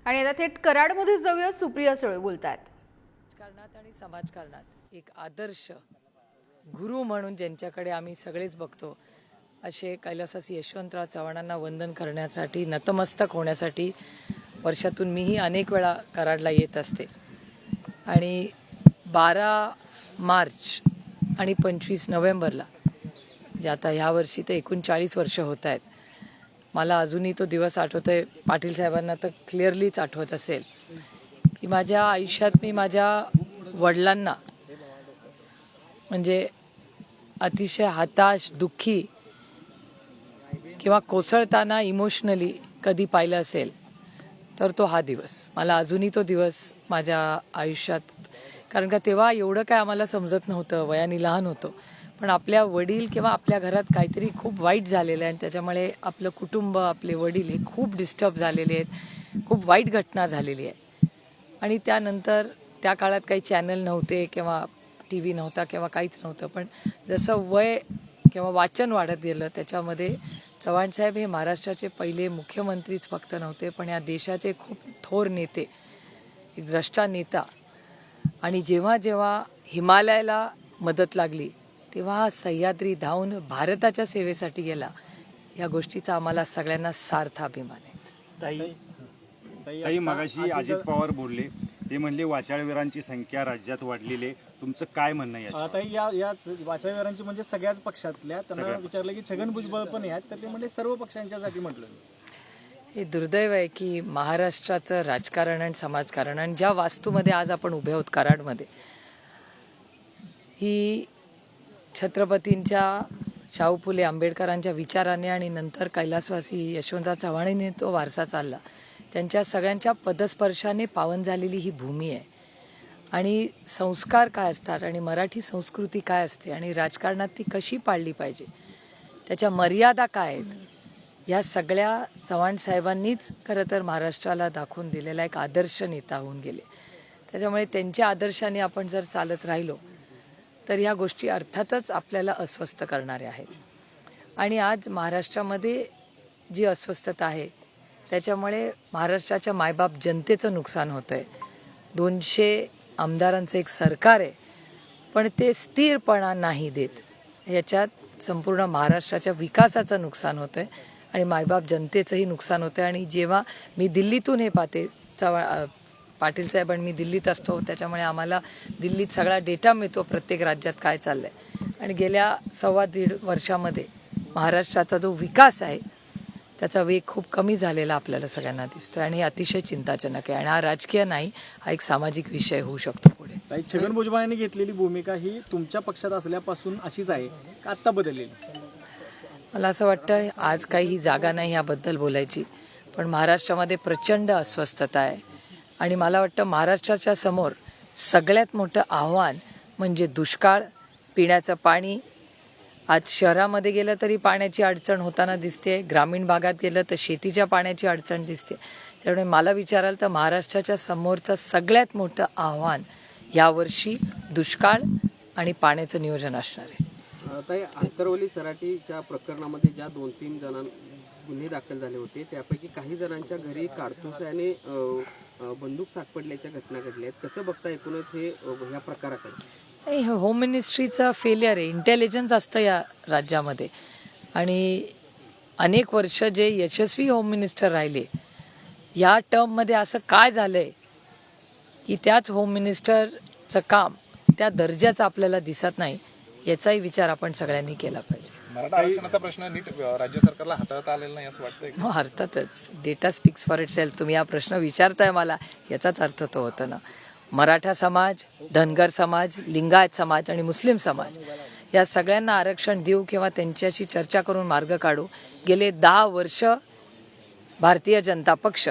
आणि आता थेट कराडमध्ये जाऊया. सुप्रिया सुळे बोलतायत. राजकारणात आणि समाजकारणात एक आदर्श गुरु म्हणून ज्यांच्याकडे आम्ही सगळेच बघतो असे कैलासवासी यशवंतराव चव्हाणांना वंदन करण्यासाठी, नतमस्तक होण्यासाठी वर्षातून मीही अनेक वेळा कराडला येत असते. आणि 12 मार्च आणि 25 नोव्हेंबरला, जे आता ह्या वर्षी तर 39 वर्ष होत आहेत, मला अजूनही तो दिवस आठवतोय. पाटील साहेबांना तर क्लिअरलीच आठवत असेल की माझ्या आयुष्यात मी माझ्या वडिलांना म्हणजे अतिशय हताश, दुःखी किंवा कोसळताना इमोशनली कधी पाहिलं असेल तर तो हा दिवस. मला अजूनही तो दिवस माझ्या आयुष्यात, कारण का तेव्हा एवढं काय आम्हाला समजत नव्हतं, वयाने लहान होतो, पण आपल्या वडील किंवा आपल्या घरात काहीतरी खूप वाईट झालेलं आहे आणि त्याच्यामुळे आपलं कुटुंब, आपले वडील हे खूप डिस्टर्ब झालेले आहेत, खूप वाईट घटना झालेली आहे. आणि त्यानंतर त्या काळात काही चॅनल नव्हते किंवा टी व्ही नव्हता किंवा काहीच नव्हतं, पण जसं वय किंवा वाचन वाढत गेलं त्याच्यामध्ये चव्हाणसाहेब हे महाराष्ट्राचे पहिले मुख्यमंत्रीच फक्त नव्हते, पण या देशाचे खूप थोर नेते, एक द्रष्टा नेता. आणि जेव्हा जेव्हा हिमालयाला मदत लागली तेव्हा हा सह्याद्री धावून भारताच्या सेवेसाठी गेला. या गोष्टीचा आम्हाला सगळ्यांना सार्थ अभिमान आहे. ताई मगाशी अजित पवार बोलले, ते म्हणले वाचाळवीरांची संख्या राज्यात वाढलेली आहे. तुमचं काय म्हणणं आहे? ताई याच वाचाळवीरांची म्हणजे सगळ्याच पक्षातल्या, त्यांना विचारलं की छगन भुजबळ पण आहेत, तर ते म्हणजे सर्व पक्षांच्यासाठी म्हटलं. हे दुर्दैव आहे की महाराष्ट्राचं राजकारण आणि समाजकारण आणि ज्या वास्तूमध्ये आज आपण उभे आहोत कराडमध्ये, ही छत्रपतींच्या, शाहू फुले आंबेडकरांच्या विचाराने आणि नंतर कैलासवासी यशवंतराव चव्हाणांनी तो वारसा चालला. त्यांच्या सगळ्यांच्या पदस्पर्शाने पावन झालेली ही भूमी आहे. आणि संस्कार काय असतात आणि मराठी संस्कृती काय असते आणि राजकारणात ती कशी पाळली पाहिजे, त्याच्या मर्यादा काय आहेत, ह्या सगळ्या चव्हाण साहेबांनीच खरं तर महाराष्ट्राला दाखवून दिलेला एक आदर्श नेता होऊन गेले. त्याच्यामुळे त्यांच्या आदर्शाने आपण जर चालत राहिलो तर ह्या गोष्टी अर्थातच आपल्याला अस्वस्थ करणाऱ्या आहेत. आणि आज महाराष्ट्रामध्ये जी अस्वस्थता आहे त्याच्यामुळे महाराष्ट्राच्या मायबाप जनतेचं नुकसान होतं आहे. 200 आमदारांचं एक सरकार आहे, पण ते स्थिरपणा नाही देत. याच्यात संपूर्ण महाराष्ट्राच्या विकासाचं नुकसान होतं आहे आणि मायबाप जनतेचंही नुकसान होतं आहे. आणि जेव्हा मी दिल्लीतून हे पाहते, पाटील साहेब आणि मी दिल्लीत असतो, त्याच्यामुळे आम्हाला दिल्लीत सगळा डेटा मिळतो प्रत्येक राज्यात काय चाललं आहे. आणि गेल्या 1.25 वर्षामध्ये महाराष्ट्राचा जो विकास आहे त्याचा वेग खूप कमी झालेला आपल्याला सगळ्यांना दिसतो आणि हे अतिशय चिंताजनक आहे. आणि हा राजकीय नाही, हा एक सामाजिक विषय होऊ शकतो पुढे. ताई, छगन भुजबळांनी घेतलेली भूमिका ही तुमच्या पक्षात असल्यापासून अशीच आहे का आत्ता बदललेली? मला असं वाटतं आज काही ही जागा नाही याबद्दल बोलायची, पण महाराष्ट्रामध्ये प्रचंड अस्वस्थता आहे. आणि मला वाटतं महाराष्ट्राच्या समोर सगळ्यात मोठं आव्हान म्हणजे दुष्काळ, पिण्याचं पाणी. आज शहरामध्ये गेलं तरी पाण्याची अडचण होताना दिसते, ग्रामीण भागात गेलं तर शेतीच्या पाण्याची अडचण दिसते. त्यामुळे मला विचाराल तर महाराष्ट्राच्या समोरचं सगळ्यात मोठं आव्हान यावर्षी दुष्काळ आणि पाण्याचं नियोजन असणार आहे. ताई, आंतरवली सराटीच्या प्रकरणामध्ये ज्या 2-3 गुन्हे दाखल झाले होते त्यापैकी काही जणांच्या घरी काडतूस आणि बंदूक सापडल्याच्या घटना घडल्या आहेत. कसं बघता एकूणच हे ह्या प्रकाराकडे? होम मिनिस्ट्रीचं फेलियर आहे. इंटेलिजन्स असतं या राज्यामध्ये आणि अनेक वर्ष जे यशस्वी होम मिनिस्टर राहिले या टर्ममध्ये असं काय झालं आहे की त्याच होम मिनिस्टरचं काम त्या दर्जाचं आपल्याला दिसत नाही, याचाही विचार आपण सगळ्यांनी केला पाहिजे. मराठा आरक्षणाचा प्रश्न नीट राज्य सरकारला हाताळता आलेला नाही असं वाटतंय? हो, अर्थातच. Data speaks for itself. तुम्ही हा प्रश्न विचारताय मला, याचाच अर्थ तो होतो ना. मराठा समाज, धनगर समाज, लिंगायत समाज आणि मुस्लिम समाज या सगळ्यांना आरक्षण देऊ किंवा त्यांच्याशी चर्चा करून मार्ग काढू. गेले 10 वर्ष भारतीय जनता पक्ष,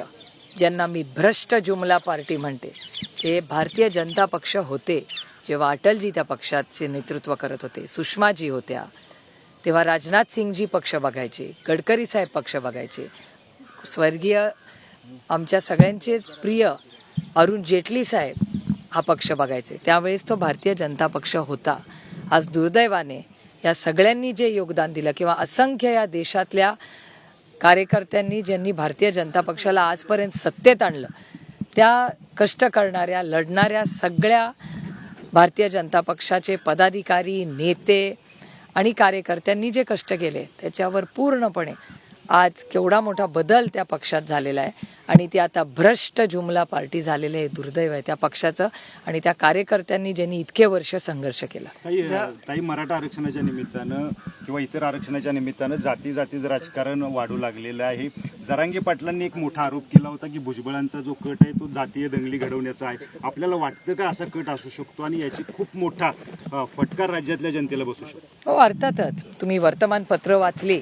ज्यांना मी भ्रष्ट जुमला पार्टी म्हणते, ते भारतीय जनता पक्ष होते जेव्हा अटलजी त्या पक्षाचे नेतृत्व करत होते, सुषमाजी होत्या तेव्हा राजनाथ सिंगजी पक्ष बघायचे, गडकरी साहेब पक्ष बघायचे, स्वर्गीय आमच्या सगळ्यांचे प्रिय अरुण जेटली साहेब हा पक्ष बघायचे. त्यावेळेस तो भारतीय जनता पक्ष होता. आज दुर्दैवाने या सगळ्यांनी जे योगदान दिलं किंवा असंख्य या देशातल्या कार्यकर्त्यांनी ज्यांनी भारतीय जनता पक्षाला आजपर्यंत सत्तेत आणलं, त्या कष्ट करणाऱ्या, लढणाऱ्या सगळ्या भारतीय जनता पक्षाचे पदाधिकारी, नेते आणि कार्यकर्त्यांनी जे कष्ट केले त्याच्यावर पूर्णपणे आज केवढा मोठा बदल त्या पक्षात झालेला आहे आणि ती आता भ्रष्ट जुमला पार्टी झालेली आहे. दुर्दैव आहे त्या पक्षाचं आणि त्या कार्यकर्त्यांनी ज्यांनी इतके वर्ष संघर्ष केला. ताई मराठा आरक्षणाच्या निमित्तानं किंवा इतर आरक्षणाच्या निमित्तानं जातीचं राजकारण वाढू लागलेलं आहे. जरांगे पाटलांनी एक मोठा आरोप केला होता की भुजबळांचा जो कट आहे तो जातीय दंगली घडवण्याचा आहे. आपल्याला वाटतं का असा कट असू शकतो आणि याची खूप मोठा फटकार राज्यातल्या जनतेला बसू शकतो? हो, अर्थातच. तुम्ही वर्तमानपत्र वाचली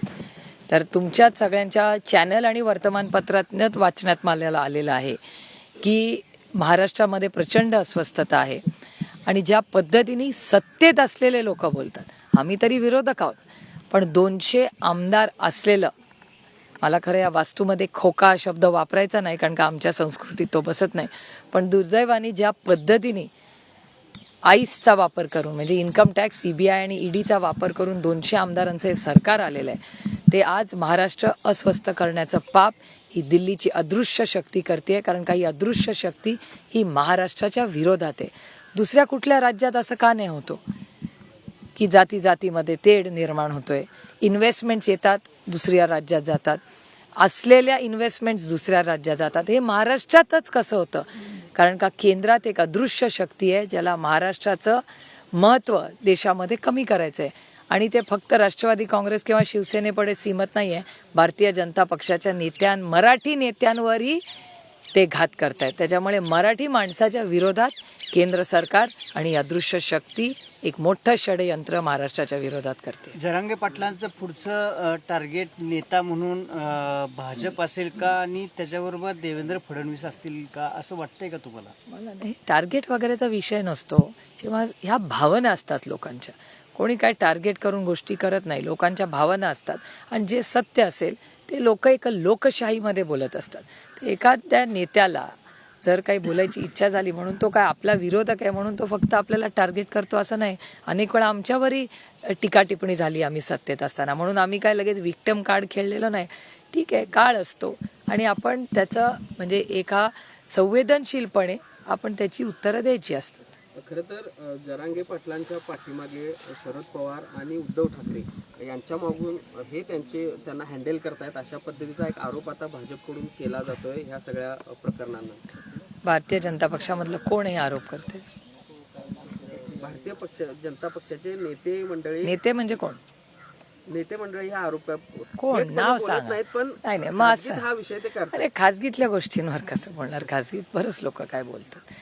तर तुमच्याच सगळ्यांच्या चॅनल आणि वर्तमानपत्रातच वाचण्यात मला आलेलं आहे की महाराष्ट्रामध्ये प्रचंड अस्वस्थता आहे आणि ज्या पद्धतीने सत्तेत असलेले लोक बोलतात, आम्ही तरी विरोधक आहोत, पण 200 आमदार असलेलं, मला खरं या वास्तूमध्ये खोका हा शब्द वापरायचा नाही कारण का आमच्या संस्कृतीत तो बसत नाही, पण दुर्दैवाने ज्या पद्धतीने आईसचा वापर करून म्हणजे इन्कम टॅक्स, सीबीआय आणि ईडीचा वापर करून 200 आमदारांचं हे सरकार आलेलं आहे, ते आज महाराष्ट्र अस्वस्थ करण्याचं पाप ही दिल्लीची अदृश्य शक्ती करते. कारण का ही अदृश्य शक्ती ही महाराष्ट्राच्या विरोधात आहे. दुसऱ्या कुठल्या राज्यात असं का नाही होतो की जातीमध्ये तेढ निर्माण होतोय, इन्व्हेस्टमेंट्स येतात दुसऱ्या राज्यात जातात, असलेल्या इन्व्हेस्टमेंट्स दुसऱ्या राज्यात जातात. हे महाराष्ट्रातच कसं होतं? कारण का केंद्रात एक अदृश्य शक्ती आहे ज्याला महाराष्ट्राचं महत्त्व देशामध्ये कमी करायचं आहे आणि ते फक्त राष्ट्रवादी काँग्रेस किंवा शिवसेनेपुढे सीमित नाही आहे. भारतीय जनता पक्षाच्या मराठी नेत्यांवरही ते घात करतायत. त्याच्यामुळे मराठी माणसाच्या विरोधात केंद्र सरकार आणि अदृश्य शक्ती एक मोठं षडयंत्र महाराष्ट्राच्या विरोधात करते. जरांगे पाटलांचं पुढचं टार्गेट नेता म्हणून भाजप असेल का आणि त्याच्याबरोबर देवेंद्र फडणवीस असतील का, असं वाटतंय का तुम्हाला? मला नाही, टार्गेट वगैरेचा विषय नसतो. जेव्हा ह्या भावना असतात लोकांच्या, कोणी काय टार्गेट करून गोष्टी करत नाही, लोकांच्या भावना असतात आणि जे सत्य असेल ते लोक एक लोकशाहीमध्ये बोलत असतात. ते एखाद्या नेत्याला जर काही बोलायची इच्छा झाली म्हणून तो काय आपला विरोधक आहे म्हणून तो फक्त आपल्याला टार्गेट करतो असं नाही. अनेक वेळा आमच्यावरही टीका टिप्पणी झाली आम्ही सत्तेत असताना, म्हणून आम्ही काय लगेच विक्टिम कार्ड खेळलेलं नाही. ठीक आहे, काळ असतो आणि आपण त्याचं म्हणजे एका संवेदनशीलपणे आपण त्याची उत्तरं द्यायची असतात. खरं तर जरांगे पाटलांच्या पाठीमागे शरद पवार आणि उद्धव ठाकरे यांच्या मागून हे त्यांना हँडल करतायत अशा पद्धतीचा एक आरोप आता भाजपकडून केला जातोय ह्या सगळ्या प्रकरणांना. भारतीय जनता पक्षामधलं कोण हे आरोप करते? भारतीय जनता पक्षाचे नेते मंडळी. नेते म्हणजे कोण? नेते मंडळी हा आरोप कोण? नाव सांगा. नाहीत, पण नाही मग असं हा विषय ते करतात. अरे खाजगीतल्या गोष्टींवर कसं बोलणार? खाजगीत बरंच लोक काय बोलतात.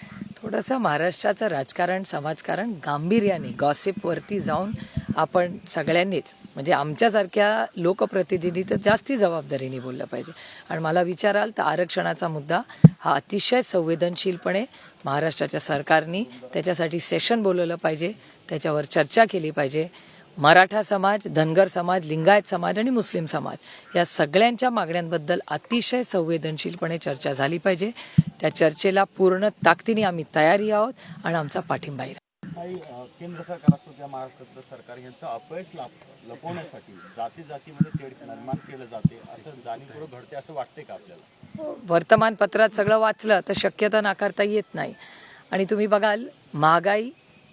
थोडंसं महाराष्ट्राचं राजकारण, समाजकारण गांभीर्याने, गॉसिपवरती जाऊन आपण सगळ्यांनीच म्हणजे आमच्यासारख्या लोकप्रतिनिधी तर जास्ती जबाबदारीने बोललं पाहिजे. आणि मला विचाराल तर आरक्षणाचा मुद्दा हा अतिशय संवेदनशीलपणे महाराष्ट्राच्या सरकारने त्याच्यासाठी सेशन बोलवलं पाहिजे, त्याच्यावर चर्चा केली पाहिजे. मराठा समाज, धनगर समाज, लिंगायत समाज आणि मुस्लिम समाज या सगळ्यांच्या मागण्यांबद्दल अतिशय संवेदनशीलपणे चर्चा झाली पाहिजे. त्या चर्चेला पूर्ण ताकदीने आम्ही तयारी आहोत आणि आमचा पाठिंबा आहे. केंद्र सरकार असो किंवा महाराष्ट्राचं सरकार यांचं अपयश लपवण्यासाठी जातीमध्ये तेढ निर्माण केलं जाते असं जाणीवपूर्वक घडते असं वाटते का आपल्याला? वर्तमानपत्रात सगळं वाचलं तर शक्यता नाकारता येत नाही. आणि तुम्ही बघाल महागाई,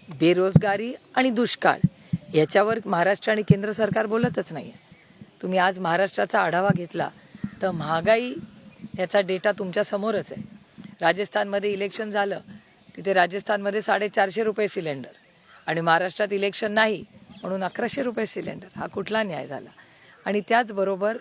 बेरोजगारी आणि दुष्काळ याच्यावर महाराष्ट्र आणि केंद्र सरकार बोलतच नाही. तुम्ही आज महाराष्ट्राचा आढावा घेतला तर महागाई याचा डेटा तुमच्या समोरच आहे. राजस्थानमध्ये इलेक्शन झालं, तिथे राजस्थानमध्ये 450 रुपये सिलेंडर आणि महाराष्ट्रात इलेक्शन नाही म्हणून 1100 रुपये सिलेंडर. हा कुठला न्याय झाला? आणि त्याचबरोबर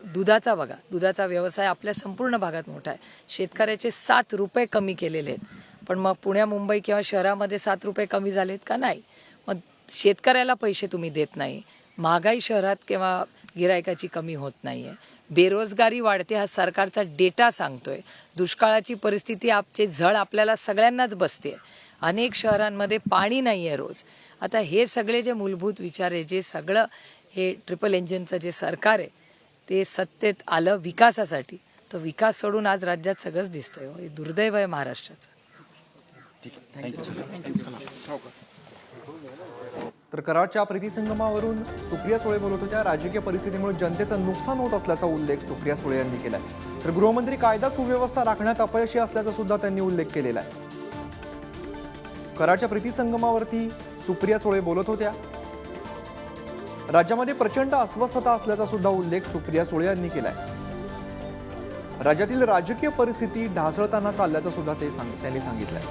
दुधाचा बघा, दुधाचा व्यवसाय आपल्या संपूर्ण भागात मोठा आहे. शेतकऱ्याचे 7 रुपये कमी केलेले आहेत, पण मग पुण्या, मुंबई किंवा शहरामध्ये 7 रुपये कमी झालेत का? नाही. मग शेतकऱ्याला पैसे तुम्ही देत नाही. महागाई शहरात किंवा गिरायकाची कमी होत नाहीये. बेरोजगारी वाढते हा सरकारचा डेटा सांगतोय. दुष्काळाची परिस्थिती आपचे झळ आपल्याला सगळ्यांनाच बसते. अनेक शहरांमध्ये पाणी नाही आहे रोज. आता हे सगळे जे मूलभूत विचार आहे, जे सगळं हे ट्रिपल इंजिनचं जे सरकार आहे ते सत्तेत आलं विकासासाठी, तर विकास सोडून आज राज्यात सगळंच दिसतंय. हे दुर्दैव आहे महाराष्ट्राचं. तर कराडच्या प्रीतिसंगमावरून सुप्रिया सुळे बोलत होत्या. राजकीय परिस्थितीमुळे जनतेचं नुकसान होत असल्याचा उल्लेख सुप्रिया सुळे यांनी केलाय. तर गृहमंत्री कायदा सुव्यवस्था राखण्यात अपयशी असल्याचा सुद्धा त्यांनी उल्लेख केलेला आहे. कराडच्या प्रीतिसंगमावरती सुप्रिया सुळे बोलत होत्या. राज्यामध्ये प्रचंड अस्वस्थता असल्याचा सुद्धा उल्लेख सुप्रिया सुळे यांनी केलाय. राज्यातील राजकीय परिस्थिती ढासळताना चालल्याचं सुद्धा त्यांनी सांगितलंय.